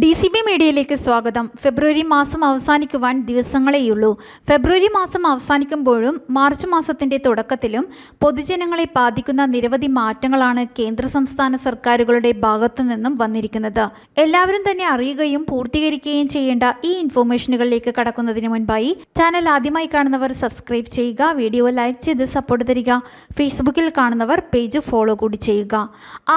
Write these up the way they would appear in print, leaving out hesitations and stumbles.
DCB മീഡിയയിലേക്ക് സ്വാഗതം. ഫെബ്രുവരി മാസം അവസാനിക്കുവാൻ ദിവസങ്ങളേയുള്ളൂ. ഫെബ്രുവരി മാസം അവസാനിക്കുമ്പോഴും മാർച്ച് മാസത്തിൻ്റെ തുടക്കത്തിലും പൊതുജനങ്ങളെ ബാധിക്കുന്ന നിരവധി മാറ്റങ്ങളാണ് കേന്ദ്ര സംസ്ഥാന സർക്കാരുകളുടെ ഭാഗത്തു നിന്നും വന്നിരിക്കുന്നത്. എല്ലാവരും തന്നെ അറിയുകയും പൂർത്തീകരിക്കുകയും ചെയ്യേണ്ട ഈ ഇൻഫോർമേഷനുകളിലേക്ക് കടക്കുന്നതിന് മുൻപായി ചാനൽ ആദ്യമായി കാണുന്നവർ സബ്സ്ക്രൈബ് ചെയ്യുക, വീഡിയോ ലൈക്ക് ചെയ്ത് സപ്പോർട്ട് തരിക. ഫേസ്ബുക്കിൽ കാണുന്നവർ പേജ് ഫോളോ കൂടി ചെയ്യുക.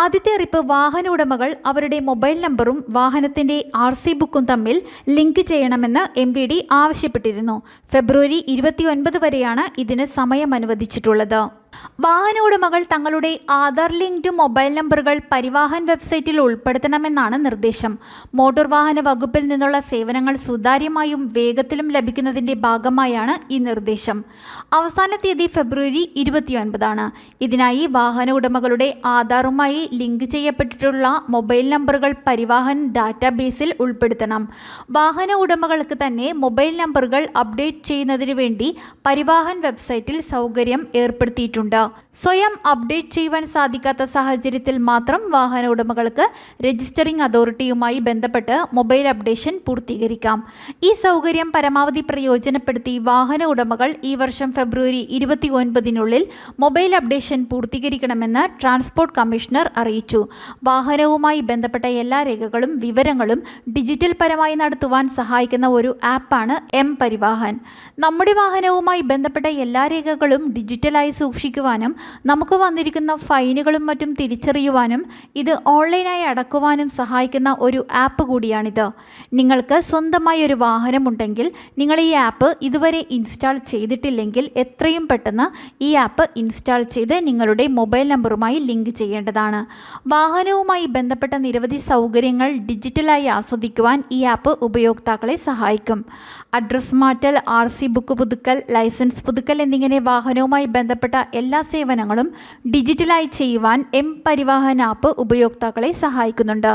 ആദ്യത്തെ അറിയിപ്പ്, വാഹന ഉടമകൾ അവരുടെ മൊബൈൽ നമ്പറും വാഹനത്തിൻ്റെ RC ബുക്കും തമ്മിൽ ലിങ്ക് ചെയ്യണമെന്ന് MVD ആവശ്യപ്പെട്ടിരുന്നു. ഫെബ്രുവരി 29 വരെയാണ് ഇതിന് സമയം അനുവദിച്ചിട്ടുള്ളത്. വാഹന ഉടമകൾ തങ്ങളുടെ ആധാർ ലിങ്ക്ഡ് മൊബൈൽ നമ്പറുകൾ പരിവാഹൻ വെബ്സൈറ്റിൽ ഉൾപ്പെടുത്തണമെന്നാണ് നിർദ്ദേശം. മോട്ടോർ വാഹന വകുപ്പിൽ നിന്നുള്ള സേവനങ്ങൾ സുതാര്യമായും വേഗത്തിലും ലഭിക്കുന്നതിൻ്റെ ഭാഗമായാണ് ഈ നിർദ്ദേശം. അവസാന തീയതി ഫെബ്രുവരി 29 ഇതിനായി വാഹന ഉടമകളുടെ ആധാറുമായി ലിങ്ക് ചെയ്യപ്പെട്ടിട്ടുള്ള മൊബൈൽ നമ്പറുകൾ പരിവാഹൻ ഡാറ്റാബേസിൽ ഉൾപ്പെടുത്തണം. വാഹന ഉടമകൾക്ക് തന്നെ മൊബൈൽ നമ്പറുകൾ അപ്ഡേറ്റ് ചെയ്യുന്നതിന് വേണ്ടി പരിവാഹൻ വെബ്സൈറ്റിൽ സൗകര്യം ഏർപ്പെടുത്തിയിട്ടുണ്ട്. സ്വയം അപ്ഡേറ്റ് ചെയ്യുവാൻ സാധിക്കാത്ത സാഹചര്യത്തിൽ മാത്രം വാഹന ഉടമകൾക്ക് രജിസ്റ്ററിംഗ് അതോറിറ്റിയുമായി ബന്ധപ്പെട്ട് മൊബൈൽ അപ്ഡേഷൻ പൂർത്തീകരിക്കാം. ഈ സൗകര്യം പരമാവധി പ്രയോജനപ്പെടുത്തി വാഹന ഉടമകൾ ഈ വർഷം ഫെബ്രുവരി 29 മൊബൈൽ അപ്ഡേഷൻ പൂർത്തീകരിക്കണമെന്ന് ട്രാൻസ്പോർട്ട് കമ്മീഷണർ അറിയിച്ചു. വാഹനവുമായി ബന്ധപ്പെട്ട എല്ലാ രേഖകളും വിവരങ്ങളും ഡിജിറ്റൽ പരമായി നടത്തുവാൻ സഹായിക്കുന്ന ഒരു ആപ്പാണ് പരിവാഹൻ. നമ്മുടെ വാഹനവുമായി ബന്ധപ്പെട്ട എല്ലാ രേഖകളും ഡിജിറ്റലായി സൂക്ഷിക്കുവാനും നമുക്ക് വന്നിരിക്കുന്ന ഫൈനുകളും മറ്റും തിരിച്ചറിയുവാനും ഇത് ഓൺലൈനായി അടക്കുവാനും സഹായിക്കുന്ന ഒരു ആപ്പ് കൂടിയാണിത്. നിങ്ങൾക്ക് സ്വന്തമായി ഒരു വാഹനമുണ്ടെങ്കിൽ നിങ്ങൾ ഈ ആപ്പ് ഇതുവരെ ഇൻസ്റ്റാൾ ചെയ്തിട്ടില്ലെങ്കിൽ എത്രയും പെട്ടെന്ന് ഈ ആപ്പ് ഇൻസ്റ്റാൾ ചെയ്ത് നിങ്ങളുടെ മൊബൈൽ നമ്പറുമായി ലിങ്ക് ചെയ്യേണ്ടതാണ്. വാഹനവുമായി ബന്ധപ്പെട്ട നിരവധി സൗകര്യങ്ങൾ ഡിജിറ്റലായി ആസ്വദിക്കുവാൻ ഈ ആപ്പ് ഉപയോക്താക്കളെ സഹായിക്കും. അഡ്രസ് മാറ്റൽ, RC ബുക്ക് പുതുക്കൽ, ലൈസൻസ് പുതുക്കൽ എന്നിങ്ങനെ വാഹനവുമായി ബന്ധപ്പെട്ട എല്ലാ സേവനങ്ങളും ഡിജിറ്റലായി ചെയ്യുവാൻ പരിവാഹൻ ആപ്പ് ഉപയോക്താക്കളെ സഹായിക്കുന്നുണ്ട്.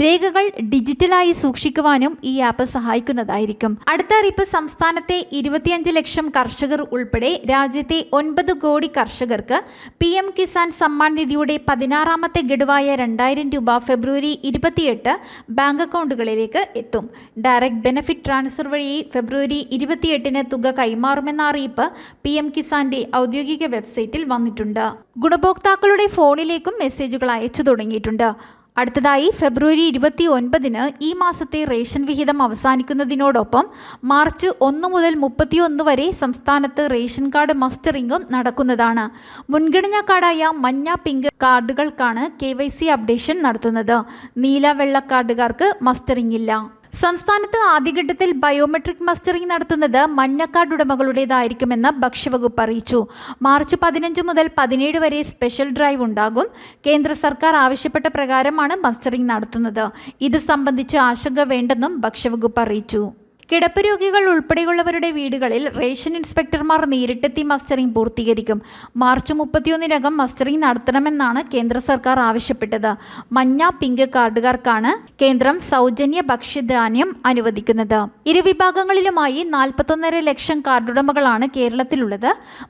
രേഖകൾ ഡിജിറ്റലായി സൂക്ഷിക്കുവാനും ഈ ആപ്പ് സഹായിക്കുന്നതായിരിക്കും. അടുത്ത അറിയിപ്പ്, സംസ്ഥാനത്തെ 25 ലക്ഷം കർഷകർ ഉൾപ്പെടെ രാജ്യത്തെ 9 കോടി കർഷകർക്ക് PM കിസാൻ സമ്മാൻ നിധിയുടെ 16ാമത്തെ ഗഡുവായ 2000 രൂപ ഫെബ്രുവരി 28 ബാങ്ക് അക്കൗണ്ടുകളിലേക്ക് എത്തും. ഡയറക്റ്റ് ബെനിഫിറ്റ് ട്രാൻസ്ഫർ വഴി ഫെബ്രുവരി 28 തുക കൈമാറുമെന്ന അറിയിപ്പ് PM കിസാന്റെ ഔദ്യോഗിക വെബ്സൈറ്റിൽ വന്നിട്ടുണ്ട്. ഗുണഭോക്താക്കളുടെ ഫോണിലേക്കും മെസ്സേജുകൾ അയച്ചു തുടങ്ങിയിട്ടുണ്ട്. അടുത്തതായി ഫെബ്രുവരി 29 ഈ മാസത്തെ റേഷൻ വിഹിതം അവസാനിക്കുന്നതിനോടൊപ്പം മാർച്ച് 1 മുതൽ 31 വരെ സംസ്ഥാനത്ത് റേഷൻ കാർഡ് മസ്റ്ററിങ്ങും നടക്കുന്നതാണ്. മുൻഗണനാ കാർഡായ മഞ്ഞ, പിങ്ക് കാർഡുകൾക്കാണ് KYC അപ്ഡേഷൻ നടത്തുന്നത്. നീല, വെള്ള കാർഡുകാർക്ക് മസ്റ്ററിംഗ് ഇല്ല. സംസ്ഥാനത്ത് ആദ്യഘട്ടത്തിൽ ബയോമെട്രിക് മസ്റ്ററിംഗ് നടത്തുന്നത് മഞ്ഞ കാർഡ് ഉടമകളുടേതായിരിക്കുമെന്ന് ഭക്ഷ്യവകുപ്പ് അറിയിച്ചു. മാർച്ച് 15 മുതൽ 17 വരെ സ്പെഷ്യൽ ഡ്രൈവ് ഉണ്ടാകും. കേന്ദ്ര സർക്കാർ ആവശ്യപ്പെട്ട പ്രകാരമാണ് മസ്റ്ററിംഗ് നടത്തുന്നത്. ഇത് സംബന്ധിച്ച് ആശങ്ക വേണ്ടെന്നും ഭക്ഷ്യവകുപ്പ് അറിയിച്ചു. കിടപ്പ് രോഗികൾ ഉൾപ്പെടെയുള്ളവരുടെ വീടുകളിൽ റേഷൻ ഇൻസ്പെക്ടർമാർ നേരിട്ടെത്തി മസ്റ്ററിംഗ് പൂർത്തീകരിക്കും. മാർച്ച് 31 മസ്റ്ററിംഗ് നടത്തണമെന്നാണ് കേന്ദ്ര സർക്കാർ ആവശ്യപ്പെട്ടത്. മഞ്ഞ, പിങ്ക് കാർഡുകാർക്കാണ് കേന്ദ്രം സൗജന്യ ഭക്ഷ്യധാന്യം അനുവദിക്കുന്നത്. ഇരുവിഭാഗങ്ങളിലുമായി 41.5 ലക്ഷം കാർഡുടമകളാണ് കേരളത്തിലുള്ളത്.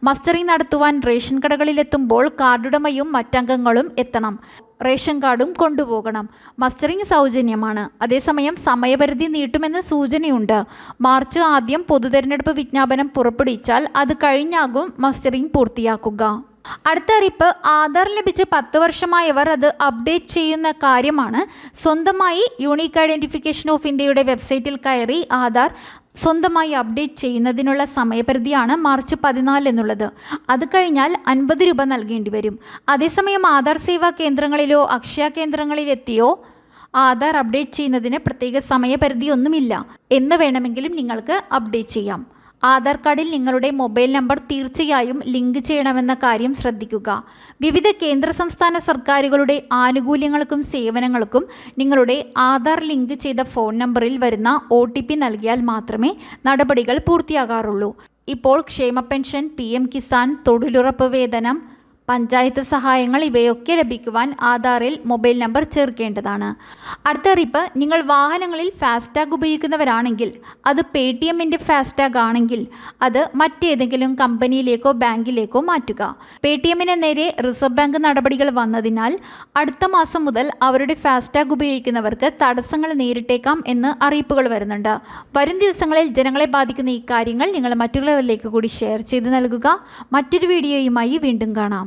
മസ്റ്ററിംഗ് നടത്തുവാൻ റേഷൻ കടകളിലെത്തുമ്പോൾ കാർഡുടമയും മറ്റംഗങ്ങളും എത്തണം. റേഷൻ കാർഡും കൊണ്ടുപോകണം. മസ്റ്ററിംഗ് സൗജന്യമാണ്. അതേസമയം സമയപരിധി നീട്ടുമെന്ന് സൂചനയുണ്ട്. മാർച്ച് ആദ്യം പൊതുതെരഞ്ഞെടുപ്പ് വിജ്ഞാപനം പുറപ്പെടുവിച്ചാൽ അത് കഴിഞ്ഞാകും മസ്റ്ററിംഗ് പൂർത്തിയാക്കുക. അടുത്ത അറിയിപ്പ്, ആധാർ ലഭിച്ച് 10 വർഷമായവർ അത് അപ്ഡേറ്റ് ചെയ്യുന്ന കാര്യമാണ്. സ്വന്തമായി യൂണീക്ക് ഐഡൻറ്റിഫിക്കേഷൻ ഓഫ് ഇന്ത്യയുടെ വെബ്സൈറ്റിൽ കയറി ആധാർ സ്വന്തമായി അപ്ഡേറ്റ് ചെയ്യുന്നതിനുള്ള സമയപരിധിയാണ് മാർച്ച് 14 എന്നുള്ളത്. അത് കഴിഞ്ഞാൽ 50 രൂപ നൽകേണ്ടി വരും. അതേസമയം ആധാർ സേവാ കേന്ദ്രങ്ങളിലോ അക്ഷയ കേന്ദ്രങ്ങളിലെത്തിയോ ആധാർ അപ്ഡേറ്റ് ചെയ്യുന്നതിന് പ്രത്യേക സമയപരിധിയൊന്നുമില്ല. എന്ന് വേണമെങ്കിലും നിങ്ങൾക്ക് അപ്ഡേറ്റ് ചെയ്യാം. ആധാർ കാർഡിൽ നിങ്ങളുടെ മൊബൈൽ നമ്പർ തീർച്ചയായും ലിങ്ക് ചെയ്യണമെന്ന കാര്യം ശ്രദ്ധിക്കുക. വിവിധ കേന്ദ്ര സംസ്ഥാന സർക്കാരുകളുടെ ആനുകൂല്യങ്ങൾക്കും സേവനങ്ങൾക്കും നിങ്ങളുടെ ആധാർ ലിങ്ക് ചെയ്ത ഫോൺ നമ്പറിൽ വരുന്ന OTP നൽകിയാൽ മാത്രമേ നടപടികൾ പൂർത്തിയാകാറുള്ളൂ. ഇപ്പോൾ ക്ഷേമ പെൻഷൻ, PM കിസാൻ, തൊഴിലുറപ്പ് വേതനം, പഞ്ചായത്ത് സഹായങ്ങൾ ഇവയൊക്കെ ലഭിക്കുവാൻ ആധാറിൽ മൊബൈൽ നമ്പർ ചേർക്കേണ്ടതാണ്. അടുത്ത അറിയിപ്പ്, നിങ്ങൾ വാഹനങ്ങളിൽ ഫാസ്ടാഗ് ഉപയോഗിക്കുന്നവരാണെങ്കിൽ അത് പേടിഎമ്മിൻ്റെ ഫാസ്ടാഗ് ആണെങ്കിൽ അത് മറ്റേതെങ്കിലും കമ്പനിയിലേക്കോ ബാങ്കിലേക്കോ മാറ്റുക. പേടിഎമ്മിന് നേരെ റിസർവ് ബാങ്ക് നടപടികൾ വന്നതിനാൽ അടുത്ത മാസം മുതൽ അവരുടെ ഫാസ്ടാഗ് ഉപയോഗിക്കുന്നവർക്ക് തടസ്സങ്ങൾ നേരിട്ടേക്കാം എന്ന് അറിയിപ്പുകൾ വരുന്നുണ്ട്. വരും ദിവസങ്ങളിൽ ജനങ്ങളെ ബാധിക്കുന്ന ഈ കാര്യങ്ങൾ നിങ്ങൾ മറ്റുള്ളവരിലേക്ക് കൂടി ഷെയർ ചെയ്ത് നൽകുക. മറ്റൊരു വീഡിയോയുമായി വീണ്ടും കാണാം.